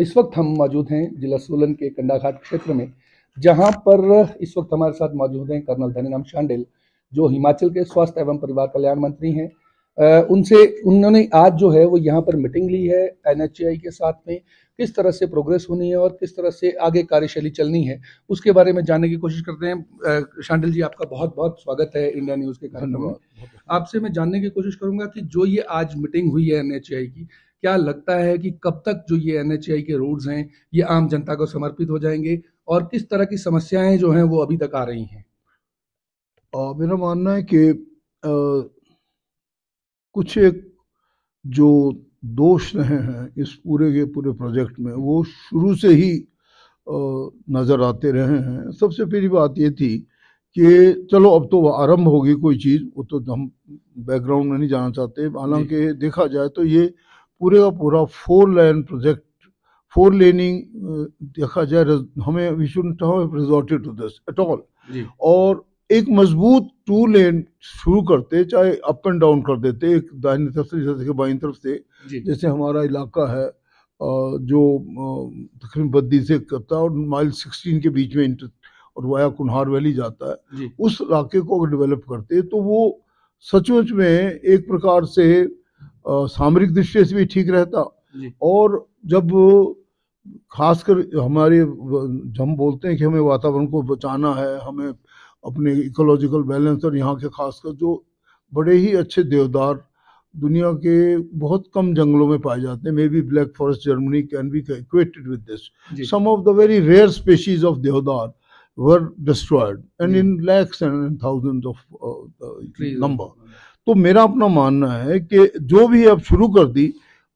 इस वक्त हम मौजूद हैं जिला सोलन के कंडाघाट क्षेत्र में, जहां पर इस वक्त हमारे साथ मौजूद हैं कर्नल धनीराम शांडिल, जो हिमाचल के स्वास्थ्य एवं परिवार कल्याण मंत्री हैं। उनसे उन्होंने आज जो है वो यहाँ पर मीटिंग ली है एनएचएआई के साथ में। किस तरह से प्रोग्रेस होनी है और किस तरह से आगे कार्यशैली चलनी है, उसके बारे में जानने की कोशिश करते हैं। शांडिल जी, आपका बहुत बहुत स्वागत है इंडिया न्यूज़ के कार्यक्रम में। आपसे मैं जानने की कोशिश करूंगा कि जो ये आज मीटिंग हुई है एनएचएआई की, क्या लगता है कि कब तक जो ये एनएचएआई के रोड्स हैं ये आम जनता को समर्पित हो जाएंगे, और किस तरह की समस्याएं जो हैं वो अभी तक आ रही हैं? मेरा मानना है कि कुछ एक जो दोष रहे हैं इस पूरे के पूरे प्रोजेक्ट में, वो शुरू से ही नज़र आते रहे हैं। सबसे पहली बात ये थी कि चलो अब तो आरंभ होगी कोई चीज़, वो तो हम बैकग्राउंड में नहीं जाना चाहते। हालांकि देखा जाए तो ये पूरे का पूरा 4 लेन प्रोजेक्ट, 4 लेनिंग देखा जाए, हमें we shouldn't have resorted to this at all. और एक मजबूत 2 लेन शुरू करते, चाहे अप एंड डाउन कर देते, एक दाहिनी तरफ से जैसे कि बाईं तरफ से। जैसे हमारा इलाका है जो तकरीबन बद्दी से करता है और माइल 16 के बीच में और वाया कुन्हार वैली जाता है, उस इलाके को अगर डेवलप करते तो वो सचमुच में एक प्रकार से सामरिक दृष्टि से भी ठीक रहता। और जब खासकर हमारे, हम बोलते हैं कि हमें वातावरण को बचाना है, हमें अपने इकोलॉजिकल बैलेंस, और यहाँ के खासकर जो बड़े ही अच्छे देवदार दुनिया के बहुत कम जंगलों में पाए जाते हैं, may be black forest Germany can be equated with this. Some of the very rare species of deodar were destroyed and in lakhs and thousands of number. तो मेरा अपना मानना है कि जो भी अब शुरू कर दी,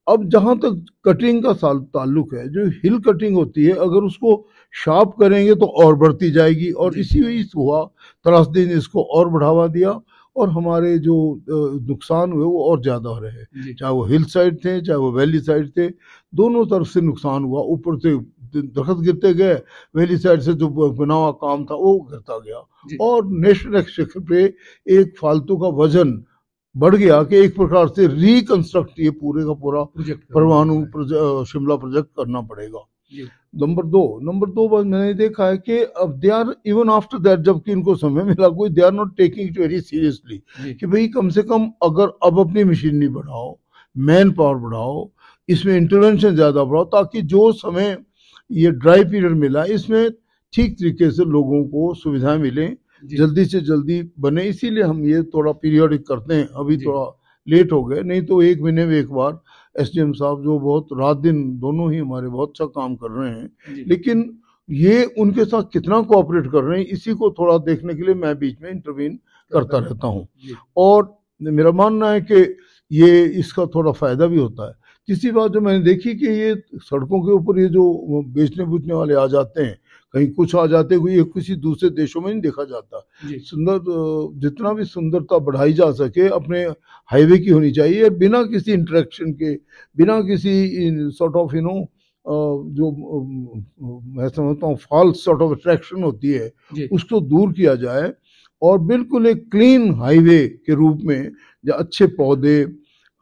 अब जहाँ तक कटिंग का ताल्लुक है, जो हिल कटिंग होती है, अगर उसको शार्प करेंगे तो और बढ़ती जाएगी। और इसी वजह से हुआ, त्रासदी ने इसको और बढ़ावा दिया और हमारे जो नुकसान हुए वो और ज़्यादा हो रहे। चाहे वो हिल साइड थे, चाहे वो वैली साइड थे, दोनों तरफ से नुकसान हुआ। ऊपर से दरख्त गिरते गए, वैली साइड से जो बना हुआ काम था वो गिरता गया, और नेशनल एक्सचेकर पे एक फालतू का वजन बढ़ गया कि एक प्रकार से रिकंस्ट्रक्ट ये पूरे का पूरा परमाणु शिमला प्रोजेक्ट करना पड़ेगा। नंबर दो बात मैंने देखा है कि अब they are even after that, जबकि इनको समय मिला, कोई they are not taking it very seriously कि भाई कम से कम अगर अब अपनी मशीनरी बढ़ाओ, मैन पावर बढ़ाओ, इसमें इंटरवेंशन ज़्यादा बढ़ाओ, ताकि जो समय ये ड्राई पीरियड मिला इसमें ठीक तरीके से लोगों को सुविधाएं मिलें, जल्दी से जल्दी बने। इसीलिए हम ये थोड़ा पीरियडिक करते हैं। अभी थोड़ा लेट हो गए, नहीं तो 1 महीने में एक बार एसडीएम साहब जो बहुत रात दिन दोनों ही हमारे बहुत अच्छा काम कर रहे हैं, लेकिन ये उनके साथ कितना कोऑपरेट कर रहे हैं इसी को थोड़ा देखने के लिए मैं बीच में इंटरवीन करता रहता हूँ। और मेरा मानना है कि ये इसका थोड़ा फायदा भी होता है। तीसरी बात जो मैंने देखी कि ये सड़कों के ऊपर ये जो बेचने बूचने वाले आ जाते हैं, कहीं कुछ आ जाते हुए, ये किसी दूसरे देशों में नहीं देखा जाता। सुंदर, जितना भी सुंदरता बढ़ाई जा सके अपने हाईवे की होनी चाहिए, बिना किसी इंटरेक्शन के, बिना किसी सॉर्ट ऑफ जो मैं समझता हूँ फॉल्स सॉर्ट ऑफ अट्रैक्शन होती है, उसको दूर किया जाए और बिल्कुल एक क्लीन हाईवे के रूप में, जो अच्छे पौधे,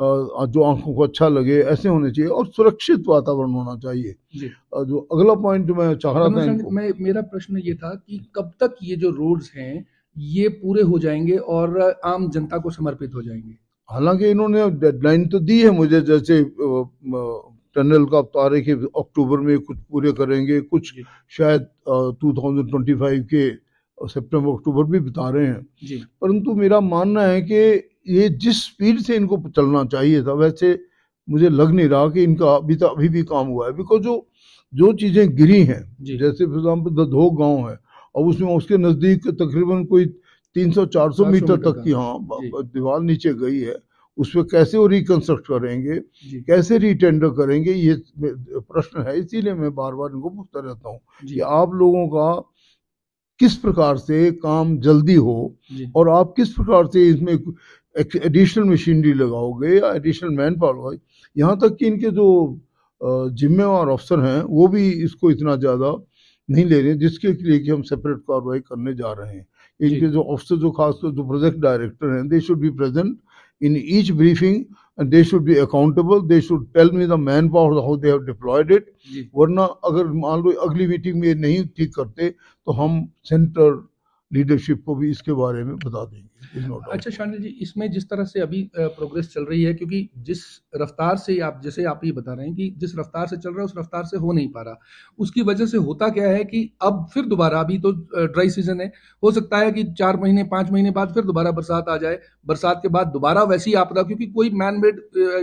जो आंखों को अच्छा लगे, ऐसे होने चाहिए और सुरक्षित वातावरण होना चाहिए। जो अगला पॉइंट जो मैं चाह रहा था, मेरा प्रश्न ये था कि कब तक ये जो रोड्स हैं ये पूरे हो जाएंगे और आम जनता को समर्पित हो जाएंगे? हालांकि इन्होंने डेडलाइन तो दी है मुझे, जैसे टनल का बता रहे कि अक्टूबर में कुछ पूरे करेंगे, कुछ शायद 2025 के सितंबर अक्टूबर भी बता रहे हैं। परंतु मेरा मानना है कि ये जिस स्पीड से इनको चलना चाहिए था, वैसे मुझे लग नहीं रहा कि इनका अभी भी काम हुआ है। बिकॉज जो चीज़ें गिरी हैं, जैसे फॉर एग्जाम्पल दधोग गाँव है और उसमें उसके नज़दीक तकरीबन कोई 300-400 मीटर तक की दीवार नीचे गई है, उस पर कैसे वो रिकंस्ट्रक्ट करेंगे, कैसे रीटेंडर करेंगे, ये प्रश्न है। इसीलिए मैं बार बार इनको पूछता रहता हूँ कि आप लोगों का किस प्रकार से काम जल्दी हो और आप किस प्रकार से इसमें एडिशनल मशीनरी लगाओगे या एडिशनल मैन पावर। यहाँ तक कि इनके जो जिम्मेवार अफसर हैं वो भी इसको इतना ज़्यादा नहीं ले रहे, जिसके लिए कि हम सेपरेट कार्रवाई करने जा रहे हैं। इनके जो अफसर, जो खासकर जो प्रोजेक्ट डायरेक्टर हैं, they should be present in each briefing, and they should be accountable. They should tell me the manpower how they have deployed it. जी। वरना अगर मान लो अगली मीटिंग में नहीं ठीक करते तो हम सेंटर लीडरशिप को भी इसके बारे में बता देंगे। अच्छा शांडिल जी, इसमें जिस तरह से अभी प्रोग्रेस चल रही है, क्योंकि जिस रफ्तार से आप जैसे आप ये बता रहे हैं कि जिस रफ्तार से चल रहा है उस रफ्तार से हो नहीं पा रहा, उसकी वजह से होता क्या है कि अब फिर दोबारा, अभी तो ड्राई सीजन है, हो सकता है कि 4 महीने 5 महीने बाद फिर दोबारा बरसात आ जाए, बरसात के बाद दोबारा वैसी आपदा, क्योंकि कोई मैन मेड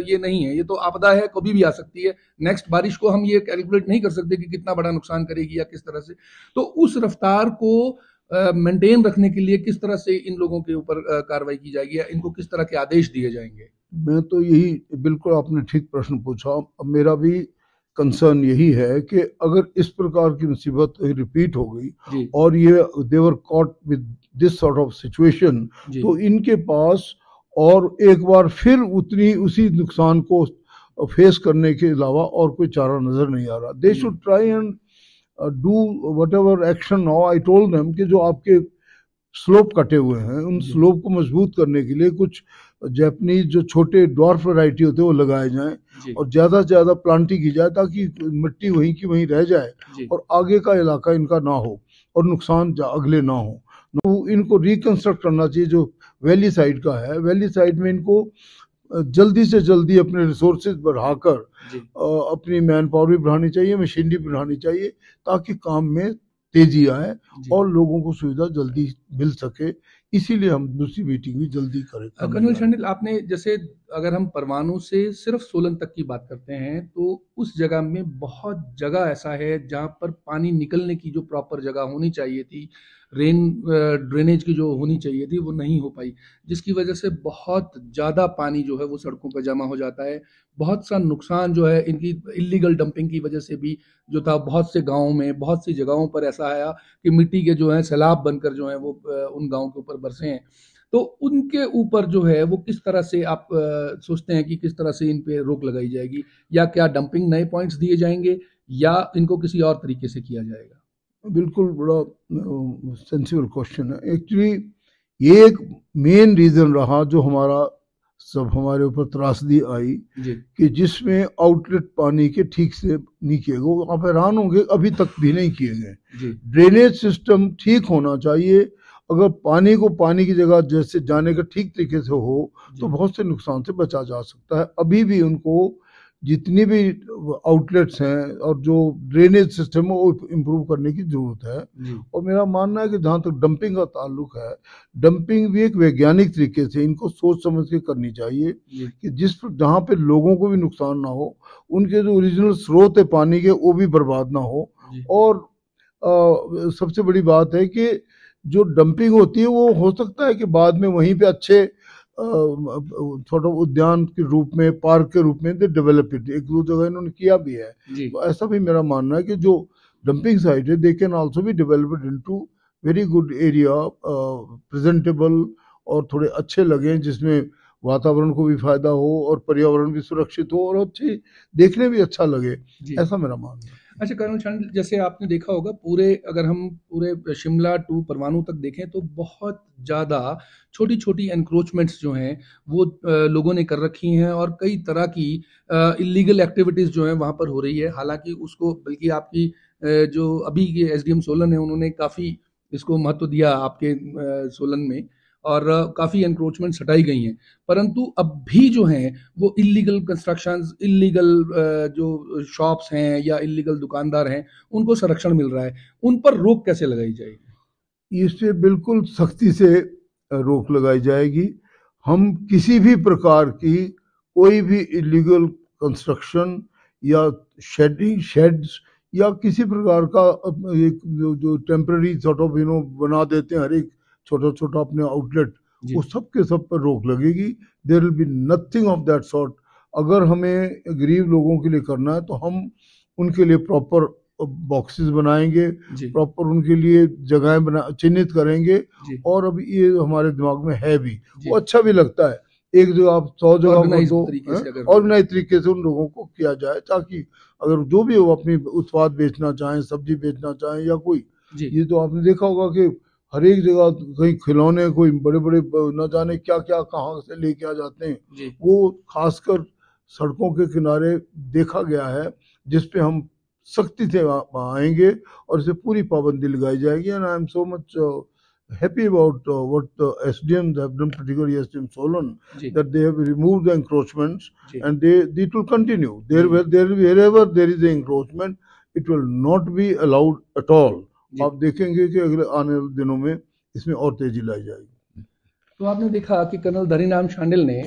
ये नहीं है, ये तो आपदा है, कभी भी आ सकती है। नेक्स्ट बारिश को हम ये कैलकुलेट नहीं कर सकते कि कितना बड़ा नुकसान करेगी या किस तरह से। तो उस रफ्तार को मेंटेन रखने के लिए किस तरह से इन लोगों के ऊपर कार्रवाई की जाएगी या इनको किस तरह के आदेश दिए जाएंगे? मैं तो यही, बिल्कुल आपने ठीक प्रश्न पूछा। अब मेरा भी कंसर्न यही है कि अगर इस प्रकार की मुसीबत रिपीट हो गई और ये they were caught with this sort of situation, तो इनके पास और एक बार फिर उसी नुकसान को फेस करने के अलावा और कोई चारा नजर नहीं आ रहा। They should try and do whatever action now. I told them कि जो आपके स्लोप कटे हुए हैं उन स्लोप को मजबूत करने के लिए कुछ जापानीज जो छोटे डॉर्फ वैरायटी होते हैं वो लगाए जाएं और ज़्यादा से ज़्यादा प्लांटिंग की जाए ताकि मिट्टी वहीं की वहीं रह जाए और आगे का इलाका इनका ना हो और नुकसान अगले ना हो। तो इनको रिकंस्ट्रक्ट करना चाहिए जो वैली साइड का है। वैली साइड में इनको जल्दी से जल्दी अपने रिसोर्सेज बढ़ाकर अपनी मैन पावर भी बढ़ानी चाहिए, मशीनरी भी बढ़ानी चाहिए ताकि काम में तेजी आए और लोगों को सुविधा जल्दी मिल सके। इसीलिए हम दूसरी मीटिंग भी जल्दी करें। कर्नल शांडिल, आपने जैसे अगर हम परमाणु से सिर्फ सोलन तक की बात करते हैं तो उस जगह में बहुत जगह ऐसा है जहां पर पानी निकलने की जो प्रॉपर जगह होनी चाहिए थी, रेन ड्रेनेज की जो होनी चाहिए थी वो नहीं हो पाई, जिसकी वजह से बहुत ज़्यादा पानी जो है वो सड़कों पर जमा हो जाता है। बहुत सा नुकसान जो है इनकी इलीगल डंपिंग की वजह से भी जो था, बहुत से गाँवों में बहुत सी जगहों पर ऐसा आया कि मिट्टी के जो है सैलाब बनकर जो है वो उन गाँव के ऊपर बरसे हैं। तो उनके ऊपर जो है वो किस तरह से आप सोचते हैं कि किस तरह से इन पे रोक लगाई जाएगी, या क्या डंपिंग नए पॉइंट्स दिए जाएंगे या इनको किसी और तरीके से किया जाएगा? बिल्कुल बड़ा सेंसिबल क्वेश्चन है। एक्चुअली ये एक मेन रीज़न रहा जो हमारे ऊपर त्रासदी आई कि जिसमें आउटलेट पानी के ठीक से नहीं किए गए। आप हैरान होंगे अभी तक भी नहीं किए गए। ड्रेनेज सिस्टम ठीक होना चाहिए। अगर पानी को पानी की जगह जैसे जाने का ठीक तरीके से हो तो बहुत से नुकसान से बचा जा सकता है। अभी भी उनको जितनी भी आउटलेट्स हैं और जो ड्रेनेज सिस्टम है वो इम्प्रूव करने की जरूरत है। और मेरा मानना है कि जहाँ तक डंपिंग का ताल्लुक है, डंपिंग भी एक वैज्ञानिक तरीके से इनको सोच समझ के करनी चाहिए कि जहाँ पे लोगों को भी नुकसान ना हो, उनके जो ओरिजिनल स्रोत है पानी के वो भी बर्बाद ना हो। और सबसे बड़ी बात है कि जो डंपिंग होती है वो हो सकता है कि बाद में वहीं पे अच्छे थोड़ा उद्यान के रूप में, पार्क के रूप में दे डेवलप इट। एक दो जगह इन्होंने किया भी है। तो ऐसा भी मेरा मानना है कि जो डंपिंग साइट है they can also be developed into very good area, presentable और थोड़े अच्छे लगे जिसमें वातावरण को भी फायदा हो और पर्यावरण भी सुरक्षित हो और अच्छी देखने भी अच्छा लगे। ऐसा मेरा मानना है। अच्छा कर्नल शांडिल, जैसे आपने देखा होगा अगर हम पूरे शिमला टू परमाणु तक देखें तो बहुत ज़्यादा छोटी छोटी एनक्रोचमेंट्स जो हैं वो लोगों ने कर रखी हैं और कई तरह की इलीगल एक्टिविटीज़ जो हैं वहाँ पर हो रही है। हालांकि उसको बल्कि आपकी जो अभी के एसडीएम सोलन है उन्होंने काफ़ी इसको महत्व दिया आपके सोलन में और काफ़ी एनक्रोचमेंट्स हटाई गई हैं, परंतु अब भी जो हैं वो इलीगल कंस्ट्रक्शंस, इलीगल जो शॉप्स हैं या इलीगल दुकानदार हैं उनको संरक्षण मिल रहा है। उन पर रोक कैसे लगाई जाएगी? इससे बिल्कुल सख्ती से रोक लगाई जाएगी। हम किसी भी प्रकार की कोई भी इलीगल कंस्ट्रक्शन या शेड्स या किसी प्रकार का एक जो टेम्पररी सॉर्ट ऑफ बना देते हैं हर एक छोटा छोटा अपने आउटलेट, वो सब के सब पर रोक लगेगी। There will be nothing of that sort. अगर हमें गरीब लोगों के लिए करना है तो हम उनके लिए प्रॉपर बॉक्सेस बनाएंगे, प्रॉपर उनके लिए जगहें चिन्हित करेंगे और अब ये हमारे दिमाग में है भी, वो अच्छा भी लगता है। एक जगह आप 100 जगह ऑर्गेनाइज तरीके से उन लोगों को किया जाए ताकि अगर जो भी वो अपनी उत्पाद बेचना चाहें, सब्जी बेचना चाहें या कोई, ये तो आपने देखा होगा कि हर एक जगह कहीं खिलौने, कोई बड़े बड़े न जाने क्या क्या कहाँ से लेके आ जाते हैं, वो खासकर सड़कों के किनारे देखा गया है, जिस पे हम सख्ती से आएंगे और इसे पूरी पाबंदी लगाई जाएगी। And I am so much happy about what the SDMs have done, particularly SDM Solon, that they have removed the encroachments, and it will continue. Wherever there is an encroachment, it will not be allowed at all. आप देखेंगे कि अगले आने वाले दिनों में इसमें और तेजी लाई जाएगी। तो आपने देखा कि कर्नल धनीराम शांडिल ने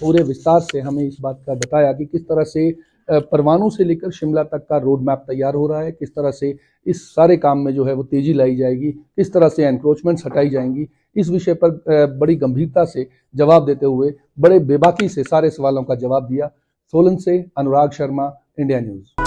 पूरे विस्तार से हमें इस बात का बताया कि किस तरह से परवाणू से लेकर शिमला तक का रोड मैप तैयार हो रहा है, किस तरह से इस सारे काम में जो है वो तेजी लाई जाएगी, किस तरह से एनक्रोचमेंट्स हटाई जाएंगी। इस विषय पर बड़ी गंभीरता से जवाब देते हुए बड़े बेबाकी से सारे सवालों का जवाब दिया। सोलन से अनुराग शर्मा, इंडिया न्यूज़।